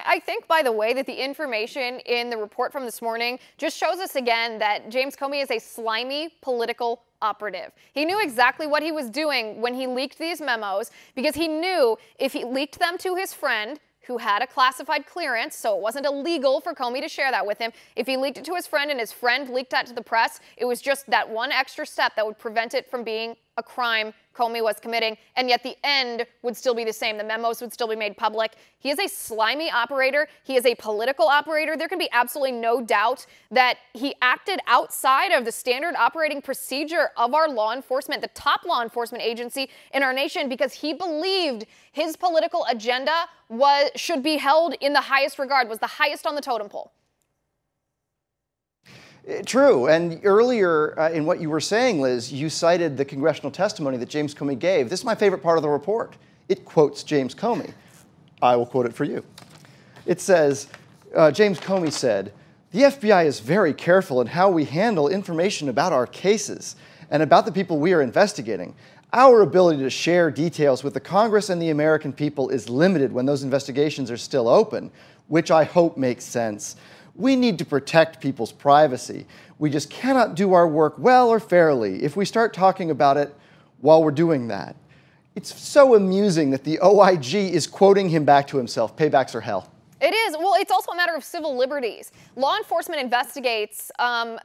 I think, by the way, that the information in the report from this morning just shows us again that James Comey is a slimy political operative. He knew exactly what he was doing when he leaked these memos, because he knew if he leaked them to his friend, who had a classified clearance, so it wasn't illegal for Comey to share that with him. If he leaked it to his friend and his friend leaked that to the press, it was just that one extra step that would prevent it from being a crime Comey was committing, and yet the end would still be the same. The memos would still be made public. He is a slimy operator. He is a political operator. There can be absolutely no doubt that he acted outside of the standard operating procedure of our law enforcement, the top law enforcement agency in our nation, because he believed his political agenda should be held in the highest regard, was the highest on the totem pole. True. And earlier in what you were saying, Liz, you cited the congressional testimony that James Comey gave. This is my favorite part of the report. It quotes James Comey. I will quote it for you. It says, James Comey said, "The FBI is very careful in how we handle information about our cases and about the people we are investigating. Our ability to share details with the Congress and the American people is limited when those investigations are still open, which I hope makes sense. We need to protect people's privacy. We just cannot do our work well or fairly if we start talking about it while we're doing that." It's so amusing that the OIG is quoting him back to himself. Paybacks are hell. It is. Well, it's also a matter of civil liberties. Law enforcement investigates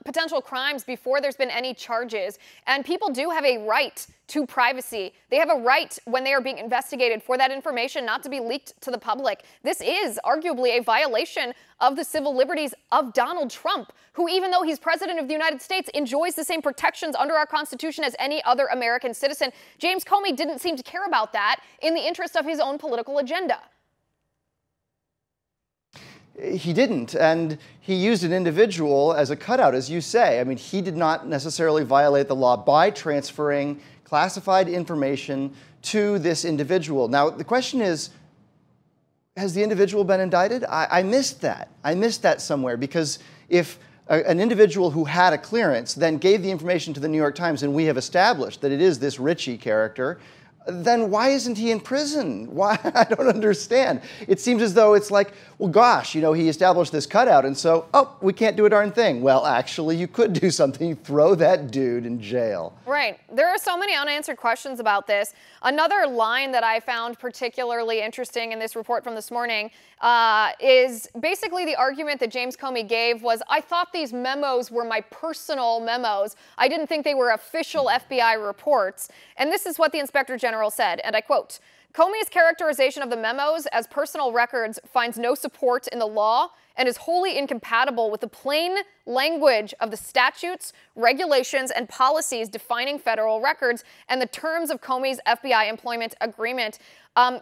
potential crimes before there's been any charges, and people do have a right to privacy. They have a right, when they are being investigated, for that information not to be leaked to the public. This is arguably a violation of the civil liberties of Donald Trump, who, even though he's president of the United States, enjoys the same protections under our Constitution as any other American citizen. James Comey didn't seem to care about that in the interest of his own political agenda. He didn't, and he used an individual as a cutout, as you say. I mean, he did not necessarily violate the law by transferring classified information to this individual. Now, the question is, has the individual been indicted? I missed that. I missed that somewhere, because if an individual who had a clearance then gave the information to the New York Times, and we have established that it is this Ritchie character, then why isn't he in prison? Why? I don't understand. It seems as though it's like, well, gosh, he established this cutout, and so, oh, we can't do a darn thing. Well, actually, you could do something. You throw that dude in jail. Right. There are so many unanswered questions about this. Another line that I found particularly interesting in this report from this morning is basically the argument that James Comey gave was, I thought these memos were my personal memos. I didn't think they were official FBI reports. And this is what the Inspector General said, and I quote, "Comey's characterization of the memos as personal records finds no support in the law and is wholly incompatible with the plain language of the statutes, regulations, and policies defining federal records and the terms of Comey's FBI employment agreement."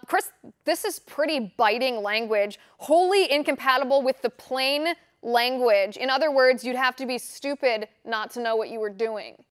Chris, this is pretty biting language. Wholly incompatible with the plain language. In other words, you'd have to be stupid not to know what you were doing.